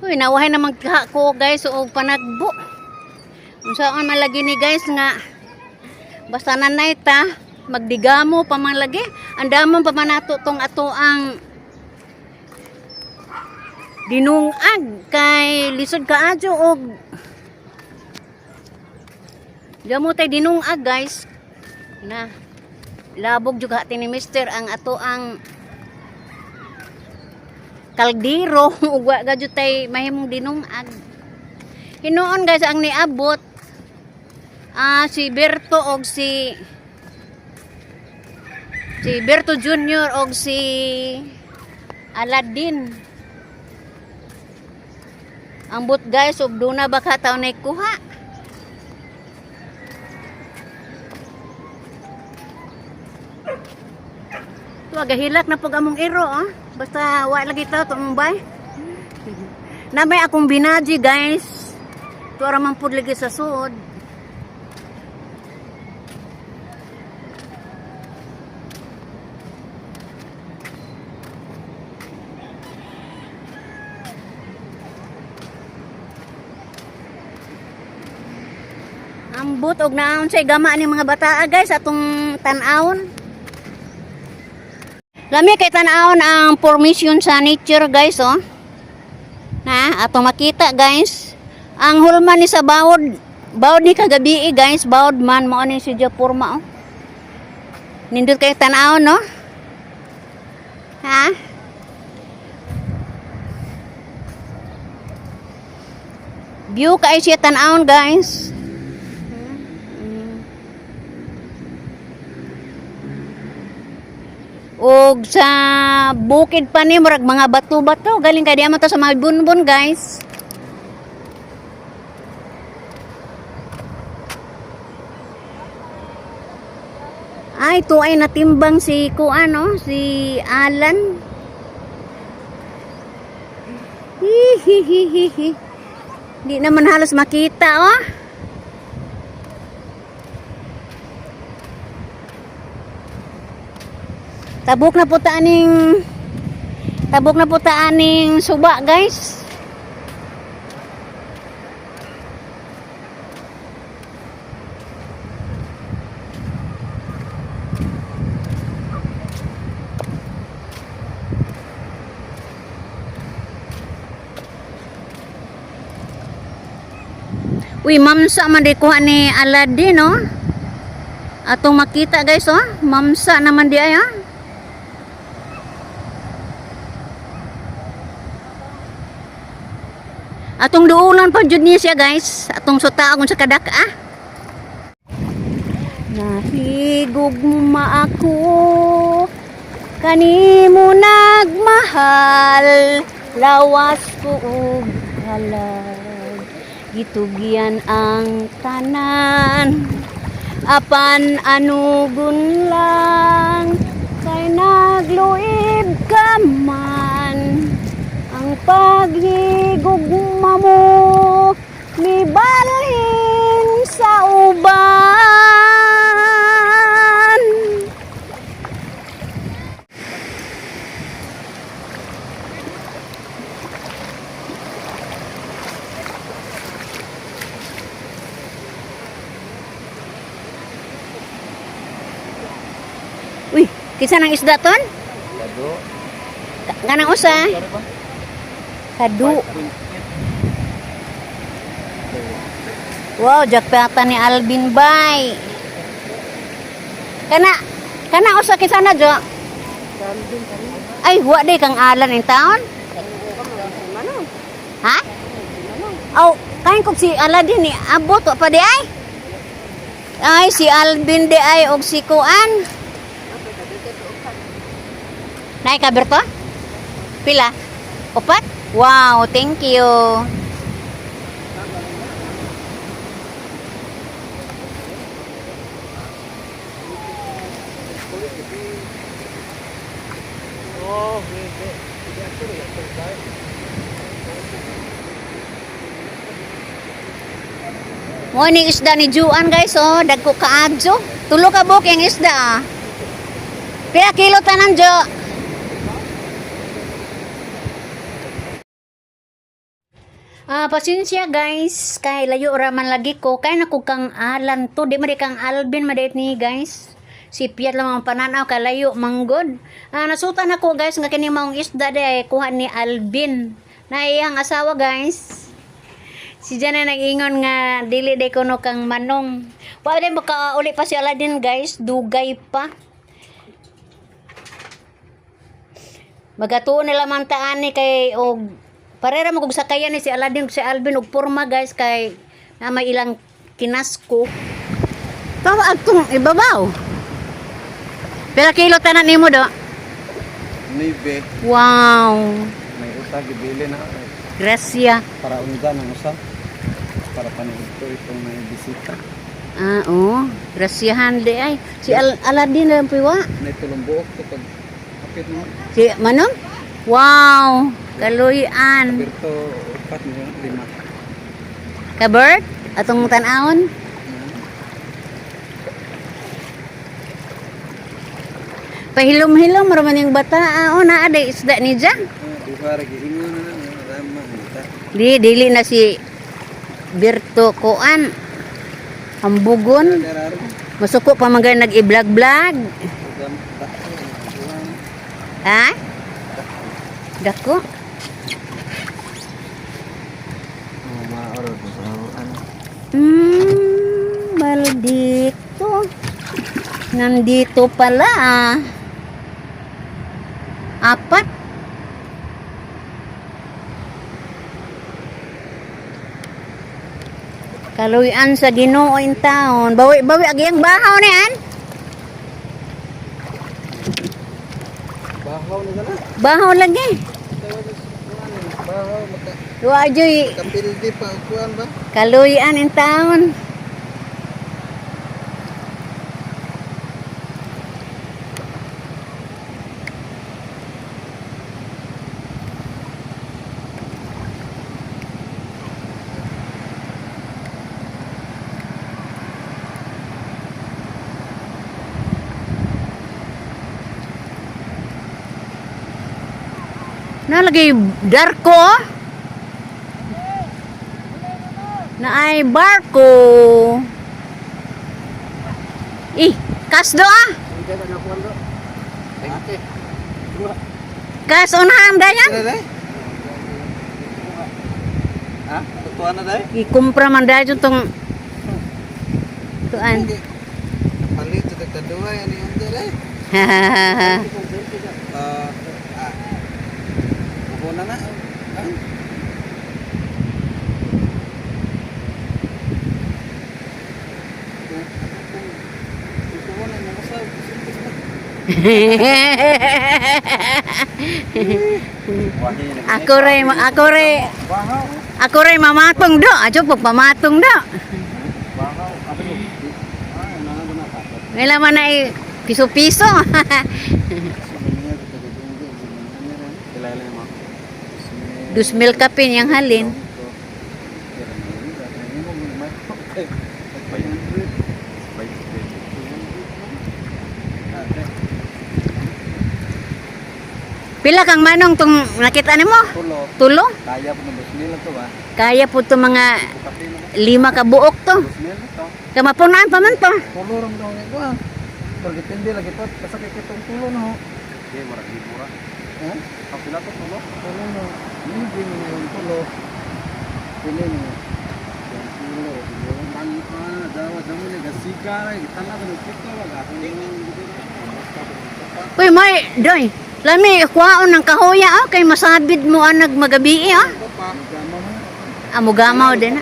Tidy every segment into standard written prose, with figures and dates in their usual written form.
Uy, nawahay na magka ko guys o panagbo. Unsaon malagi ni guys nga basta nanay ta magdigamo pa man lagi. Andamon pa man ato tong ato ang dinungag kay lisod kaadyo og damo tay dinungag guys. Na labog juga ni Mister ang ato ang kaldero ugwa gadyo tay mahimong dinungag. Hinoon guys ang niabot si Berto og si Berto Junior og si Aladdin. Ambot guys og duna baka taon na kuha. Gahilak na pag among iro basta wa lagi ta tumbay. Namay akong binaji guys. Tuara man pud lagi sa suod. Ambot og naon say gama ni mga bataa guys atong tan-awon. Lami kay tan-awon ang formation sa nature guys Na ato makita guys. Ang hulman ni sa bawod ni kagabi guys, bawod man mo ani si Japurma Nindot kay tan-awon no? Ha? View kay siya tan-awon guys. Og sa bukid pa ni murag mga bato-bato galing kay diama to sa mga bunbun guys. Ay to ay natimbang si si Alan. Hihihihi. Di naman halos makita Tabok na po taaning suba guys. Uy, mamsa man di kuha ni Aladdin Atong makita guys mamsa naman di ay Atong duulan pa jud niya siya guys. Atong suta akong sa kadak Nahigog ma ako kanimo nagmahal lawas ko og halag gitugyan ang tanan apan anugon lang kay nagluib ka man ang paghigugma mo mibalhin sa uban. Uy, kisa nang isda ton? Kado. Ganang usa? Kadu. Wow, jakpata ni Alvin Bay. Kana usa kisana jo. Ay, wa day kang Alan in taon? Ha? Oh, kain ko si Aladdin ni abot pa di ay. Ay si Alvin di ay og si Kuan. Nay ka Berto? Pila? Opat? Wow, thank you. Mo ni isda ni Juan guys dagko kaadyo. Tulo ka buk yung isda Pila kilo tanan jo? Pasensya guys, kay layo ra man lagi ko, kay nako kang Alan to, di man di kang Alvin madait ni guys. Si Piat lang ang pananaw kay layo manggod. Nasutan ako guys nga kini maong isda di kuha ni Alvin. Na iyang asawa guys. Si Jana nag-ingon nga dili day kuno kang manong. Wa day makauli pa si Aladdin guys, dugay pa. Magatuon nila man taani kay og parera mo kung sakayan ni si Aladdin si Alvin og porma guys kay na may ilang kinasko. Tawa agtong ibabaw. Pila kilo tanan nimo do? 9. Wow. May usa gibili na Gracia. para undan ang usa. Para panito itong may bisita. Oo. Grasiahan di ay. Si Aladdin lang piwa. May tulong buok kapag kapit mo. Si Manong? Wow. Kaluyan. Berto 4 niyo 5. Kabert? Atong tanawon? Pahilom-hilom maraman yung bata. Naa day isda ni Jack. Di para giingon na rama kita. Dili na si Berto Koan. Ambugon. Deraro. Masuko pa mga nag-i-vlog-vlog. Ugam ta. Ha? Dako? Maoro ko sa ano. Maldito. Nandito pala ah. Apat. Kaluyan sa Ginoo in town. Bawi-bawi agiyang bahaw na yan. Bahaw na gala. Bahaw lagi. Bahaw maka Dua ajoy. kapildi pa kuan ba? Kaluyan in town. Nalagay darko. Na ay barko. Kasdo ah. Hindi ba na kuan do? Kas unahan dayan. Ha? Tutuan na dai? Ikumpra man dayan tong tuan. Palit sa kadua yan yung dai. Upo na na. Ako ray mamatong do. Ajo pamatong do. Ngayon man ay piso-piso. Dusmil kapin yang halin. Pila kang manong tong nakita nimo? Tulo? Kaya po ng 2,000 to ba? Kaya po to mga 5 ka buok to. 2,000 to. Kamapunaan pa man to. Tulo ram daw nito ah. Pero depende lagi po kasakit itong tulo no. Okay, marag mura. Ha? Ang pila to tulo? Tulo no. Hindi mo na yung tulo. Pili mo. Yung tulo. Yung bangka, dawa, damo ni gasika ray. Tanga ko ng pito wala. Uy, may doy. Lami kuhaon ng kahoya ah kay masabid mo anag magabi ah. Amugamaw din.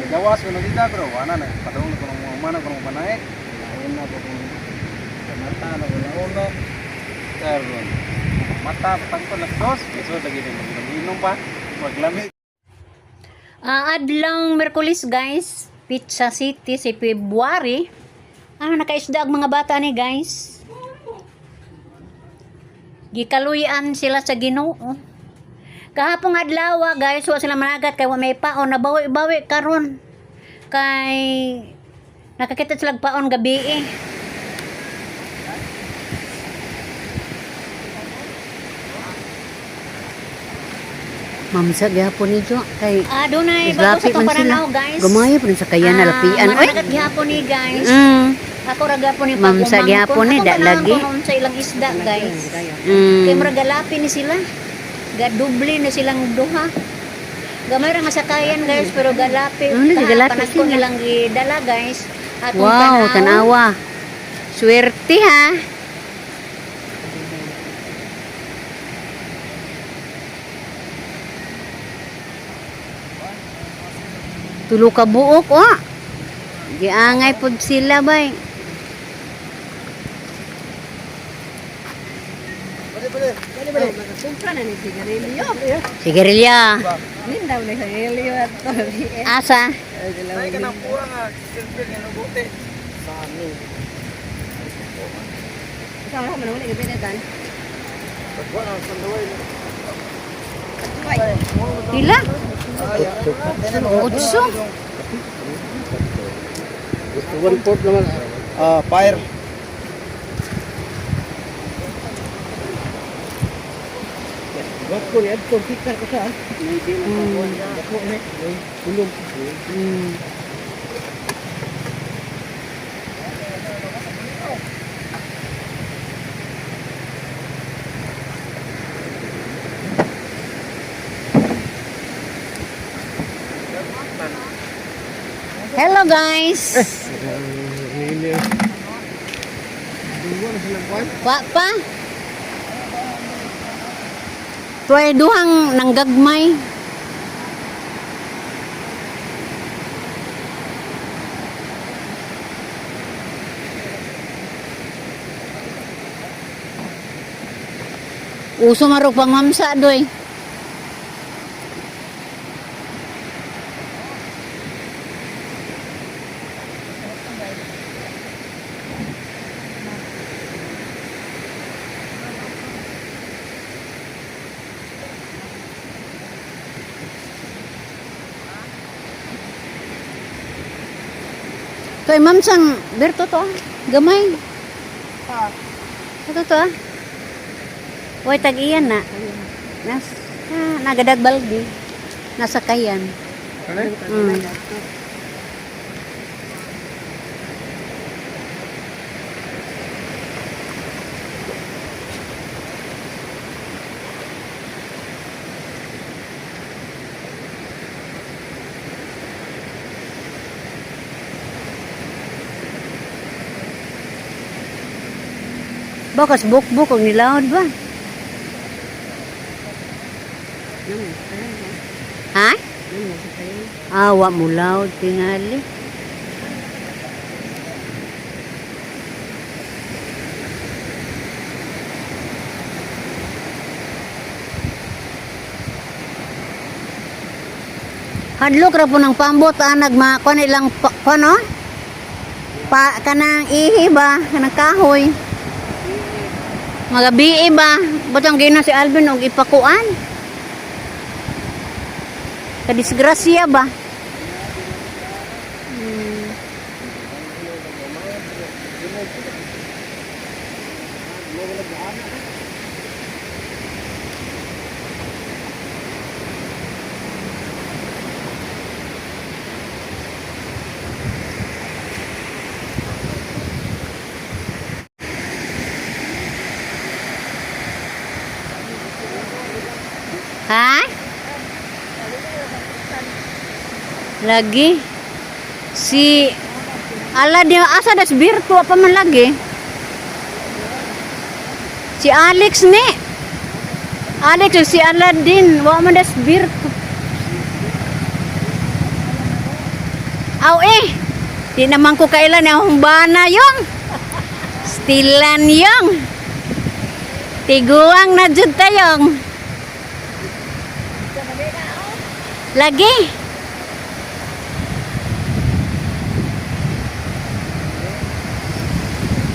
Gawas ko na dito bro. Wala na. Padung ko ng mana ko ng panay. Ayun na po kung mata na wala uno. Karon. Mata patang ko las dos. Eso lagi din mag-inom pa. Maglamig. Adlang Merkulis guys. Pizza City si February. Nakaisda ang mga bata ni guys. Gikaluyan sila sa Ginoo. Kahapong adlaw guys, wa sila managat kay wa may paon, nabawi-bawi karon. Kay nakakita sila paon gabi eh. Mamsa gyapon ni Jo kay Doon ay bago Islapi sa itong man sila. pananaw, guys. Gamay pa rin sa kaya nalapian. Oy. Managat gyapon ni guys. Mm. Ako ra gyapon ni Ma'am, sa pagumangkon. gyapon ni, Ako da ganahan lagi. ko noon sa ilang isda, guys. Mm. Kay mura galapi ni sila. Gaduble na silang duha. Gamay ra nga sakayan, guys, pero galapi. Galapi Panagkon sila. nilang gidala, guys. Atong Wow, tanaw. tanawa. Swerte ha. Tulo ka buok, oh. Giangay pod sila, bay. Kumpra na ni sigarilyo. Sigarilya. Nindaw ni sigarilyo at Asa? Ay ka nang pura nga. Silpil nga nubuti. Sani. Sama man wala gibinetan. Pagwa ang sandaway. Pila? Utso. 1/4 naman. Fire. Wag ko yan, kung pikar ka sa. Ako eh, tulong. Mm. Hello guys. Wa pa. Tuay duhang nanggagmay. Uso marog pang mamsa doy. Kay ma'am sang berto to, gamay. Ito to ah. Way tag-iyan na. Nagadag baldi. Nasa kayan. Mm. Bakas buk-buk ang nilawad ba? Ha? Wa mo lawad tingali. Hadlok ra po ng pambot nagmakon ilang kono? Kanang ihi ba? Kanang kahoy. Mga bi'i ba? Ba't ang gina si Alvin og ipakuan? Kadisgrasya ba? Ha? Lagi si ala dia asa das birtu apa man lagi? Si Alex ni. Alex si Aladin wa man das birtu. Aw di naman ko kailan ang bana yung. Stilan yung. Tiguang na jud tayong. Lagi.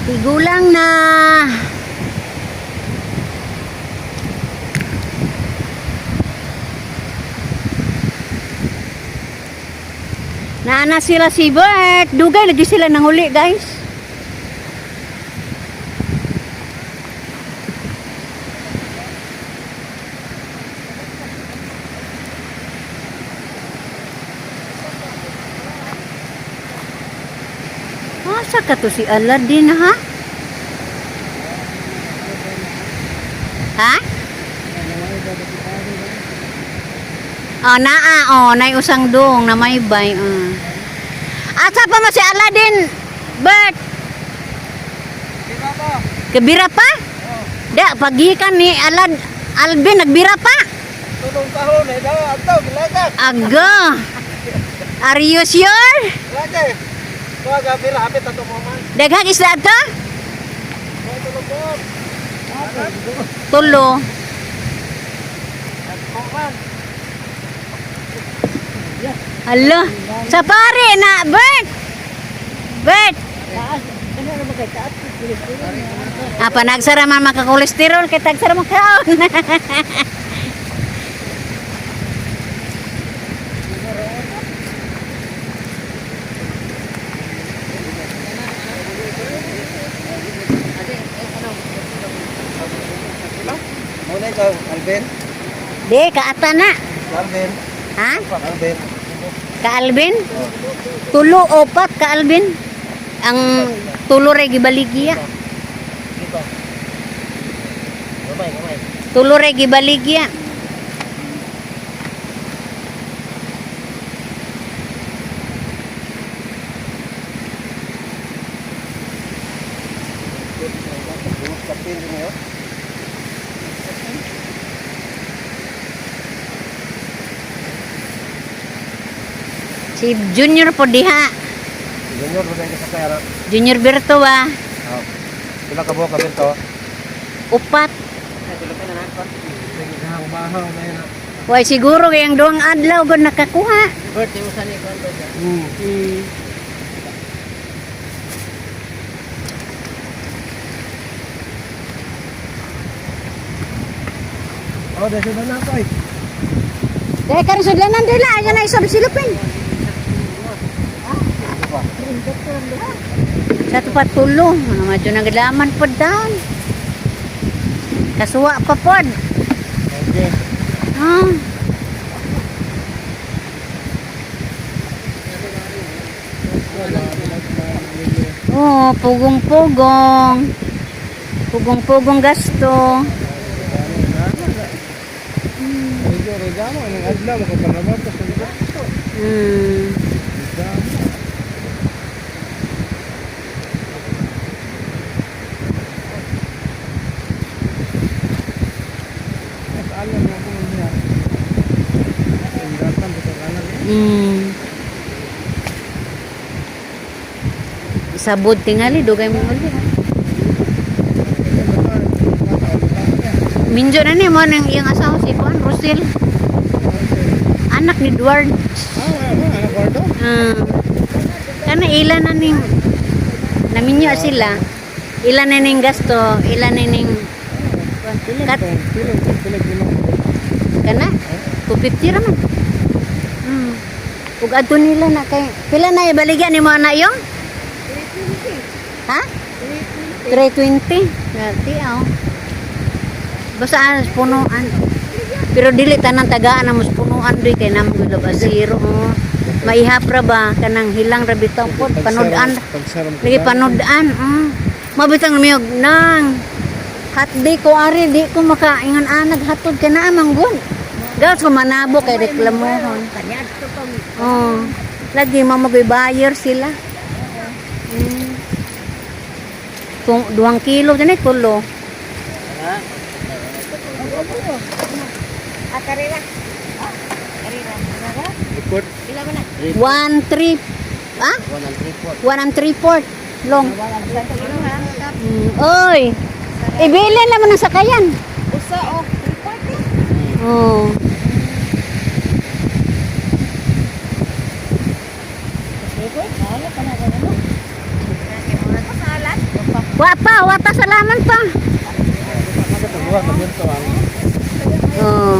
Tigulang na. Naana sila si Bert. Dugay lagi sila nang huli, guys. Asa ka to si Aladdin ha? Ha? Oh, naa, oh, nay usang dong na may bay. Asa pa mo si Aladdin? Bert, Di ba ba? kabira pa? Da, pagikan ni Alvin, nagbira pa. Tulong tahon eh. Daw, ato, gilagak. Aga. Are you sure? Lagi. Kuha gabila, hapit ato mo man. Daghang isda to? Kuha tulong po. Tulo. Kuhan. Hala, sa pare na, Bert. Bert. Ano na ba kay taas? Apa nagsara man makakolesterol kay tagsara mo kaon. Muna ikaw, Alvin. Di kaata na. Alvin. Ha? Alvin. Ka Alvin? Tulo opat ka Alvin. Ang tulo ray gibaligya. Dito. Gamay, gamay. Tulo ray gibaligya. Kapil niyo. Si Junior po diha. Junior, mo tayo sa kaya. Junior Berto ba? Sila ka buka bento. Upat. Sila ka na nakon. Sige, umahaw na yun. Way siguro kayang doang adlaw gud nakakuha. Bert, yung sanay ko ano ba? Oh, dahil na na ko. Dahil ka rin sudlanan dila, ayan na isang silupin. Sa tupat tulo, medyo naglaman po down. Kasuwa pa po. Okay. Ah. Oh, pugong-pugong. Pugong-pugong gasto. Medyo regalo ng adlaw ko para mo sa Hmm. alam mo kung niya. Ang datan ko kanan. Hmm. Sabod tingali, dugay mo ulit. Minjo na ni mo nang iyang asawa si Juan Rosel. Anak ni Edward. Ano kwarto? Kana ilan na ning naminyo sila. Ilan na ning gasto, ilan na ning kat kana 250 ra man. Ug adto nila na kay pila na ibaligyan nimo na yung? 320. Ha? 320. Dati basta punuan. Pero dili tanang tagaan na mas punuan doy kay namo gud ba zero. Maihapra ba kanang hilang ra bitaw pod panudan. Lagi panudan. Mabitang miyog nang hatdi ko ari di ko makaingan anag hatod kana amang gun. Gawas ko manabo kay reklamohon. Lagi buyer sila. Kung 2 kilo din tulo. Karira. Karira. Ikot. Pila man na? 1-3. 1-3/4 long. Oy. Ibilin naman ng sakayan. Usa o 340. Oh. Wata salaman pa. Oh.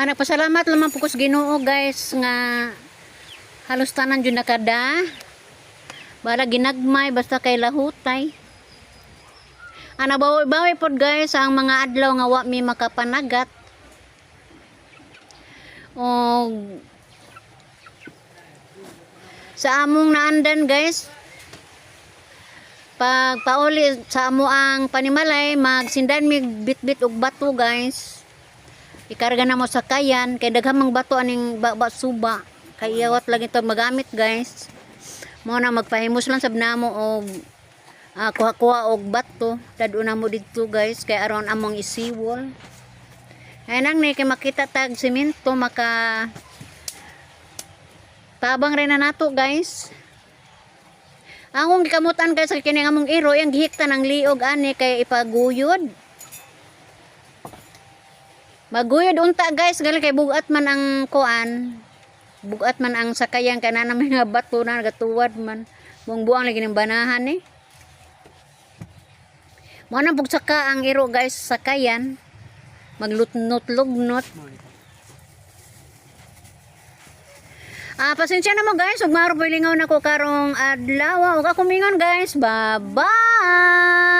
Nagpasalamat lamang po ko sa Ginoo guys nga halos tanan jud nakada. Bala ginagmay basta kay lahutay. Ana bawi-bawi pod guys ang mga adlaw nga wa mi makapanagat. O sa among naandan guys, pag pauli sa amo ang panimalay, magsindan mi bit-bit og bato guys. Ikarga na mo sa kayan kay daghamang bato aning suba. Kay iyawat lang ito magamit guys. Mo na magpahimos lang sab namo og kuha-kuha og bato. Dado na mo didto guys kay aron among isiwol. Ay nang ni kay makita tag semento maka tabang rin na nato guys. Akong gikamutan guys sa kini among iro yang gihikta ng liog ani kay ipaguyod. Maguyod unta guys gali kay bugat man ang kuan. Bugat man ang sakayan kay na mga bato na gatuwad man. Buang-buang lagi ng banahan ni. Mo na pug saka ang iro guys sakayan. Maglutnot-lugnot. Pasensya na mo guys, ug maro lingaw na ko karong adlaw. Ug ako mingon guys. Bye-bye.